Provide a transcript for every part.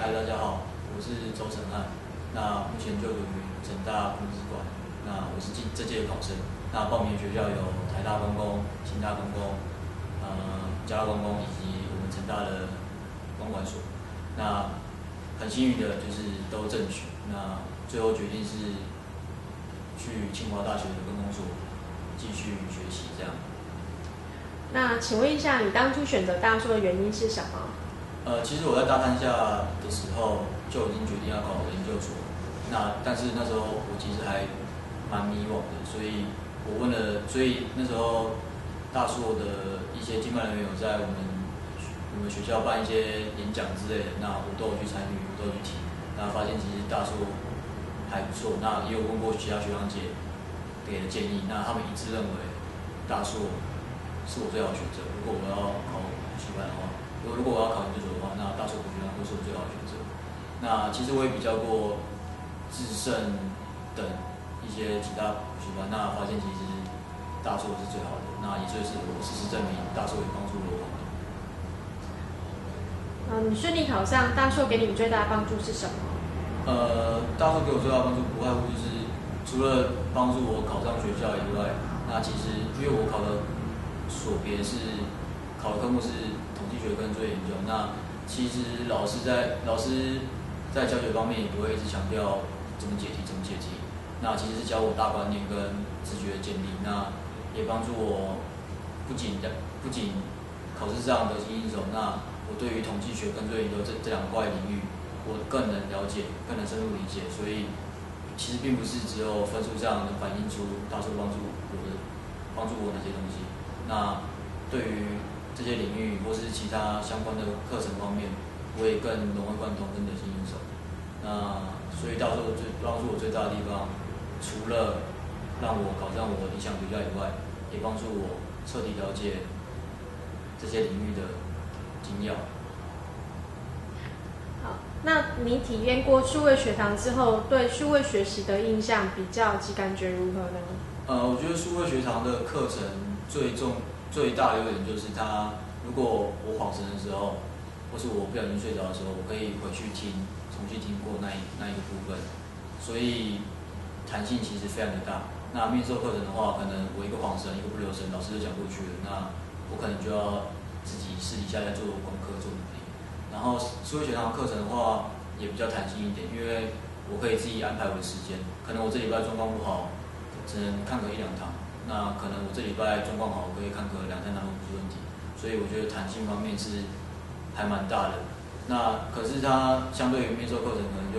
嗨，大家好，我是周成汉。那目前就读于成大公资管。那我是这届的考生。那报名学校有台大公工、清大公工、嘉大公工以及我们成大的公管所。那很幸运的就是都正取。那最后决定是去清华大学的公工所继续学习这样。那请问一下，你当初选择大硕的原因是什么？其实我在大三下的时候就已经决定要考研究所，但是那时候我其实还蛮迷惘的，所以那时候大硕的一些经办人员有在我们学校办一些演讲之类的，那我都有去参与，我都有去听，那发现其实大硕还不错，那也有问过其他学长姐给的建议，那他们一致认为大硕是我最好的选择。如果我要考师范的话。如果我要考研究所的话，那大硕补习班会是我最好的选择。那其实我也比较过智胜等一些其他补习班，那发现其实大硕是最好的。那也就是我事实证明，大硕也帮助了我。你顺利考上，大硕给你最大的帮助是什么？大硕给我最大的帮助不外乎就是除了帮助我考上学校以外，那其实因为我考的科目是统计学跟作业研究，那其实老师在教学方面也不会一直强调怎么解题，那其实是教我大观念跟直觉的建立，那也帮助我不仅考试上得心应手，那我对于统计学跟作业研究这两块领域，我更能了解，更能深入理解，所以其实并不是只有分数上能反映出大硕帮助我哪些东西，那对于这些领域或是其他相关的课程方面，我也更融会贯通，更得心应手。那所以到时候帮助我最大的地方，除了让我考上我理想学校以外，也帮助我彻底了解这些领域的精要。好，那你体验过数位学堂之后，对数位学习的印象比较及感觉如何呢？我觉得数位学堂的课程最大的优点就是如果我晃神的时候，或是我不小心睡着的时候，我可以回去重新听过那一个部分，所以弹性其实非常的大。那面授课程的话，可能我一个晃神，一个不留神，老师就讲过去了，那我可能就要自己私底下再做功课做努力。然后数位学堂课程的话，也比较弹性一点，因为我可以自己安排我的时间，可能我这礼拜状况不好，只能看个1、2堂。那可能我这礼拜状况好，我可以看个2、3堂都不是问题，所以我觉得弹性方面是还蛮大的。那可是它相对于面授课程，可能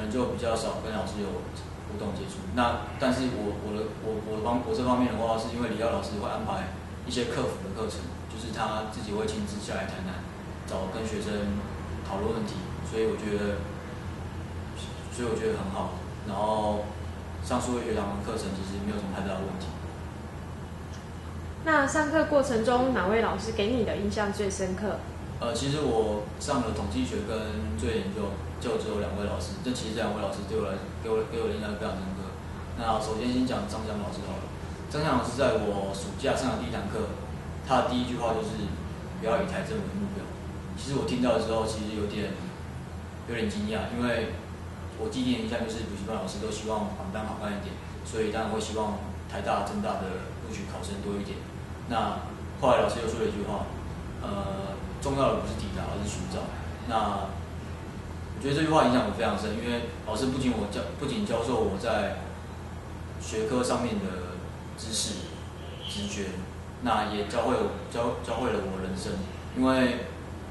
就比较少跟老师有互动接触。那但是我这方面的话，是因为李耀老师会安排一些客服的课程，就是他自己会亲自下来台南跟学生讨论问题，所以我觉得很好。然后上数位学堂的课程其实没有什么太大的问题。那上课过程中，哪位老师给你的印象最深刻？其实我上了统计学跟作业研究，就只有2位老师。其实这2位老师给我的印象非常深刻。那首先先讲张翔老师好了。张翔老师在我暑假上的第一堂课，他的第一句话就是不要以台政为目标。其实我听到的时候，其实有点惊讶，因为我既定的印象就是补习班老师都希望榜单好看一点，所以当然会希望台大、政大的录取考生多一点。那后来老师又说了一句话，重要的不是抵达，而是寻找。那我觉得这句话影响我非常深，因为老师不仅教授我在学科上面的知识、直觉，那也教会了我人生。因为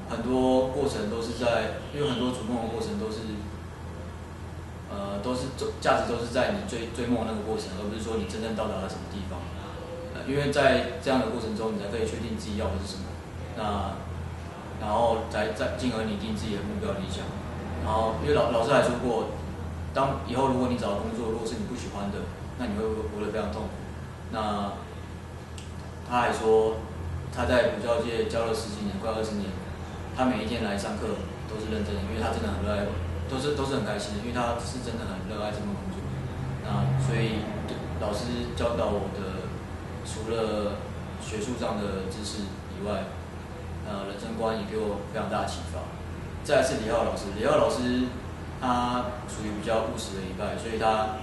很多过程都是因为很多逐梦的过程都是价值都是在你追梦的那个过程，而不是说你真正到达了什么地方。因为在这样的过程中，你才可以确定自己要的是什么。然后再进而拟定自己的目标理想。然后因为老师还说过，以后如果你找到工作，如果是你不喜欢的，那你会活得非常痛苦。那他还说他在补教界教了10几年，快20年，他每一天来上课都是认真的，因为他真的很热爱，都是很开心的，因为他是真的很热爱这份工作。那所以老师教导我的，除了学术上的知识以外，人生观也给我非常大的启发。再来是李浩老师，李浩老师他属于比较务实的一派，所以他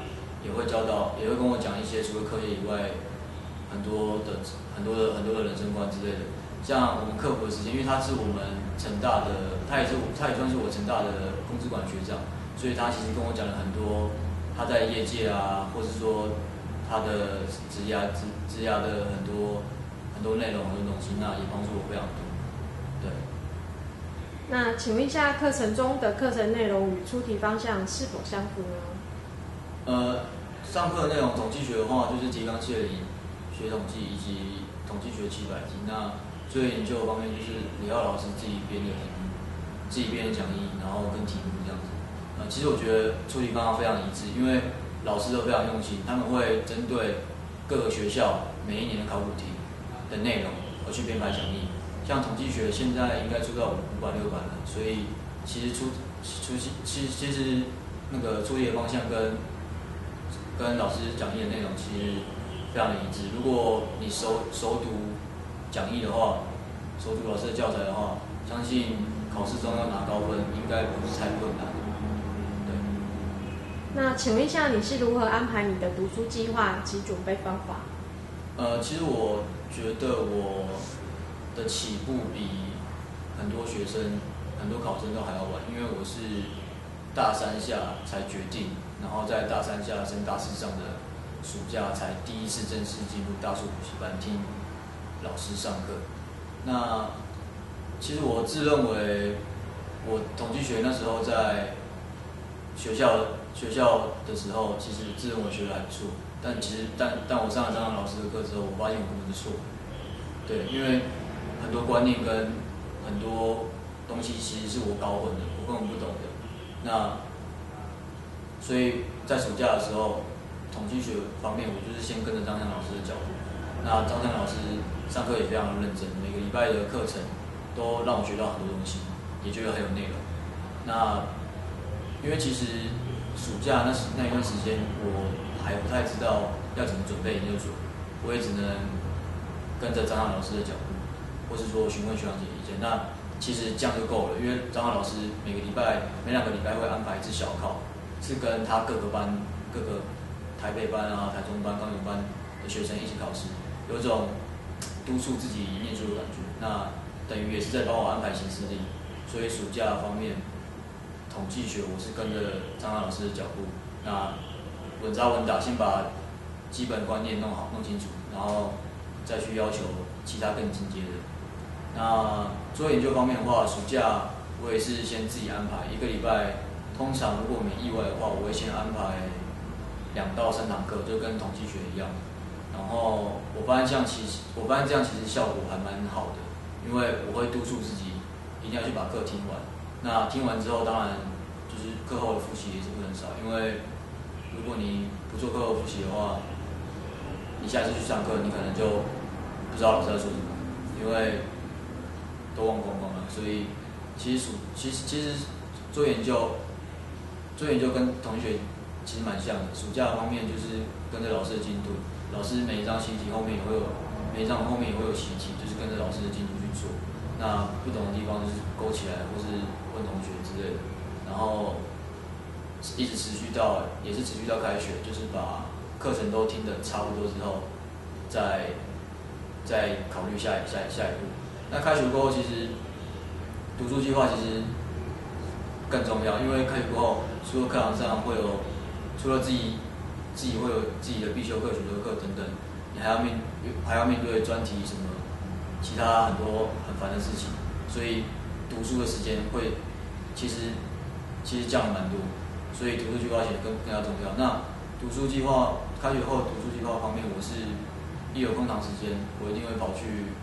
也会跟我讲一些除了课业以外很多的人生观之类的。像我们客服的时间，因为他是我们成大的，他也算是我成大的公资管学长，所以他其实跟我讲了很多他在业界啊，或是说他的职涯的很多内容、很多东西，那也帮助我非常多。对。那请问一下，课程中的课程内容与出题方向是否相符呢？上课的内容，统计学的话就是提纲挈领、学统计以及统计学700题。那作业研究的方面就是李浩老师自己编的题目，自己编的讲义，然后跟题目这样子。其实我觉得出题方法非常一致，因为老师都非常用心，他们会针对各个学校每一年的考古题的内容而去编排讲义。像统计学现在应该出到500、600了，所以其实其实那个出题的方向跟老师讲义的内容其实非常的一致。如果你熟读讲义的话，熟读老师的教材的话，相信考试中要拿高分应该不是太困难。对。那请问一下，你是如何安排你的读书计划及准备方法？其实我觉得我的起步比很多学生、很多考生都还要晚，因为我是大3下才决定，然后在大3下升大4上的暑假才第一次正式进入大数补习班听老师上课。那其实我自认为我统计学那时候在学校的时候，其实自认为学得还不错，但我上了张老师的课之后，我发现我根本是错的。对，因为很多观念跟很多东西其实是我搞混的，我根本不懂的。那所以在暑假的时候，统计学方面我就是先跟着张翔老师的脚步。那张翔老师上课也非常的认真，每个礼拜的课程都让我学到很多东西，也觉得很有内容。那因为其实暑假那一段时间，我还不太知道要怎么准备研究所，我也只能跟着张翔老师的脚步，或是说询问学长姐意见。那其实这样就够了，因为张翔老师每2个礼拜会安排一次小考，是跟他各个台北班啊、台中班、高雄班的学生一起考试，有一种督促自己念书的感觉。那等于也是在帮我安排行事历，所以暑假方面，统计学我是跟着张老师的脚步，那稳扎稳打，先把基本观念弄好、弄清楚，然后再去要求其他更进阶的。那做研究方面的话，暑假我也是先自己安排1个礼拜，通常如果没意外的话，我会先安排2到3堂课，就跟统计学一样。然后我发现这样其实效果还蛮好的，因为我会督促自己一定要去把课听完。那听完之后，当然就是课后的复习也是不能少，因为如果你不做课后复习的话，你下次去上课，你可能就不知道老师在说什么，因为都忘光光了。所以其实做研究跟同学其实蛮像的。暑假方面就是跟着老师的进度，老师每一张习题后面也会有习题，就是跟着老师的进度去做。那不懂的地方就是勾起来，或是问同学之类的。然后也是持续到开学，就是把课程都听得差不多之后，再考虑下一步。那开学过后，其实读书计划其实更重要，因为开学过后，除了课堂上除了自己会有自己的必修课、选修课等等，你还要面对专题什么其他很多很烦的事情，所以读书的时间会其实降了蛮多，所以读书计划写得更加重要。那开学后读书计划方面，我是一有空堂时间，我一定会跑去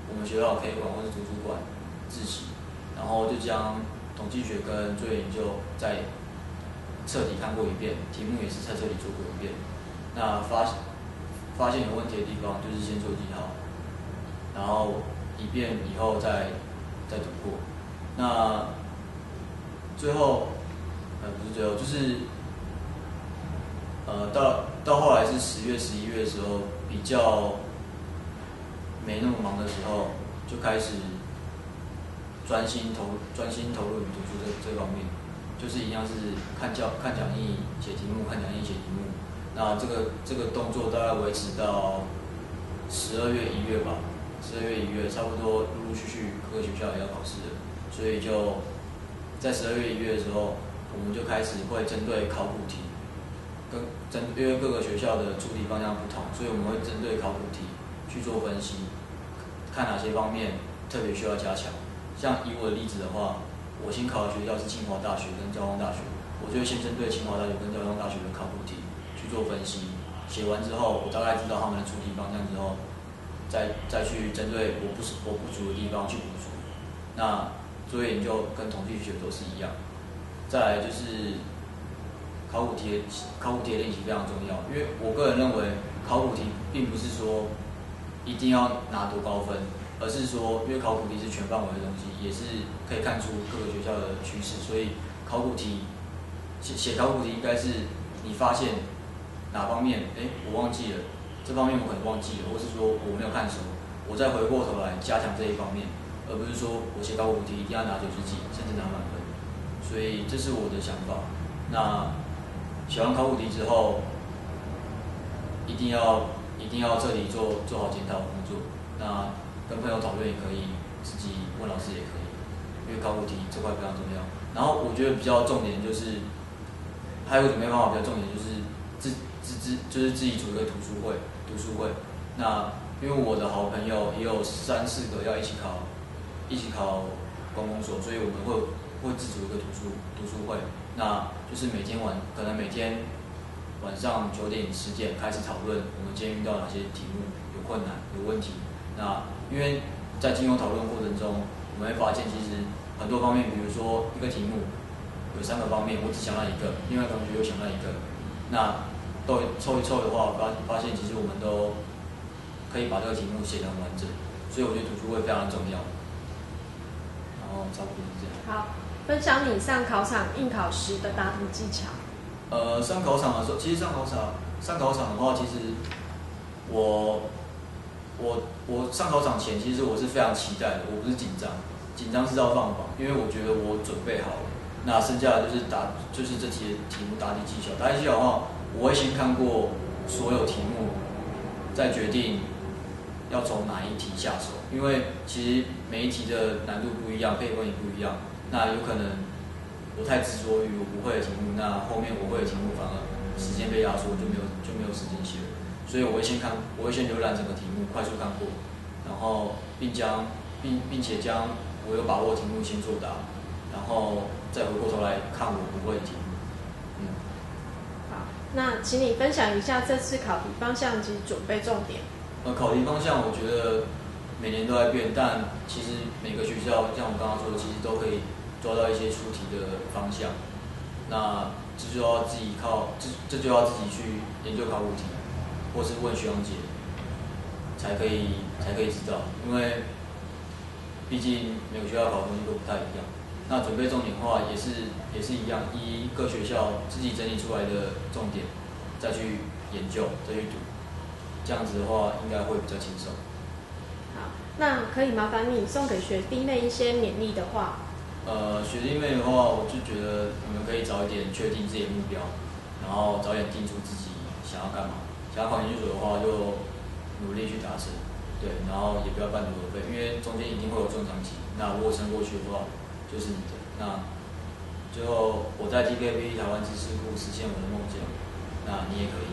我们学校的 K 馆或是图书馆自习，然后就将统计学跟作业研究再彻底看过一遍，题目也是再彻底做过一遍。那发现有问题的地方，就是先做记号，然后以便以后再读过。那最后不是最后，就是到后来是10月、11月的时候，比较没那么忙的时候，就开始专心投入于读书这方面，就是一样是看讲义、写题目、看讲义、写题目。那这个动作大概维持到12月、1月吧，12月、1月差不多陆陆续续各个学校也要考试了，所以就在12月、1月的时候，我们就开始会针对考古题，因为各个学校的出题方向不同，所以我们会针对考古题去做分析，看哪些方面特别需要加强。像以我的例子的话，我新考的学校是清华大学跟交通大学，我就会先针对清华大学跟交通大学的考古题去做分析，写完之后，我大概知道他们的出题方向之后，再去针对我不足的地方去补足。那作业研究跟统计学都是一样。再来就是考古题的练习非常重要，因为我个人认为考古题并不是说一定要拿多高分，而是说因为考古题是全范围的东西，也是可以看出各个学校的趋势，所以考古题写考古题应该是你发现哪方面我忘记了，这方面我可能忘记了，或是说我没有看熟，我再回过头来加强这一方面，而不是说我写考古题一定要拿90几，甚至拿满分。所以这是我的想法。那写完考古题之后，一定要彻底做好检讨工作。那跟朋友讨论也可以，自己问老师也可以，因为考古题这块非常重要。然后我觉得比较重点就是，还有个准备方法比较重点就是自己组一个读书会。那因为我的好朋友也有3、4个要一起考公共所，所以我们会自组一个读书会。那就是可能每天晚上9点、10点开始讨论，我们今天遇到哪些题目有困难、有问题。那因为在经由讨论过程中，我们会发现其实很多方面，比如说一个题目有3个方面，我只想到一个，另外同学又想到一个，那都凑一凑的话，发现其实我们都可以把这个题目写得很完整。所以我觉得读书会非常重要。然后差不多是这样。好，分享你上考场应考时的答题技巧。上考场的时候，其实上考场的话，其实我上考场前，其实我是非常期待的，我不是紧张，紧张是要放榜，因为我觉得我准备好了。那剩下的就是这题目答题技巧。答题技巧的话，我会先看过所有题目，再决定要从哪一题下手，因为其实每一题的难度不一样，配分也不一样。那有可能我太执着于我不会的题目，那后面我会的题目反而时间被压缩，就没有时间写了。所以我会先浏览整个题目，快速看过，然后并且将我有把握的题目先作答，然后再回过头来看我不会的题目。好，那请你分享一下这次考题方向及准备重点。考题方向我觉得每年都在变，但其实每个学校像我刚刚说的，其实都可以抓到一些出题的方向。那这就要自己去研究考古题，或是问学长姐，才可以知道。因为毕竟每个学校考的东西都不太一样。那准备重点的话也是一样，依各学校自己整理出来的重点，再去研究，再去读。这样子的话，应该会比较轻松。好，那可以麻烦你送给学弟妹一些勉励的话。学弟妹的话，我就觉得你们可以早一点确定自己的目标，然后早点定出自己想要干嘛。想要考研究所的话，就努力去达成，对，然后也不要半途而废，因为中间一定会有中长期。那如果撑过去的话，就是你的。那最后我在 TKP 台湾知识库实现我的梦想，那你也可以。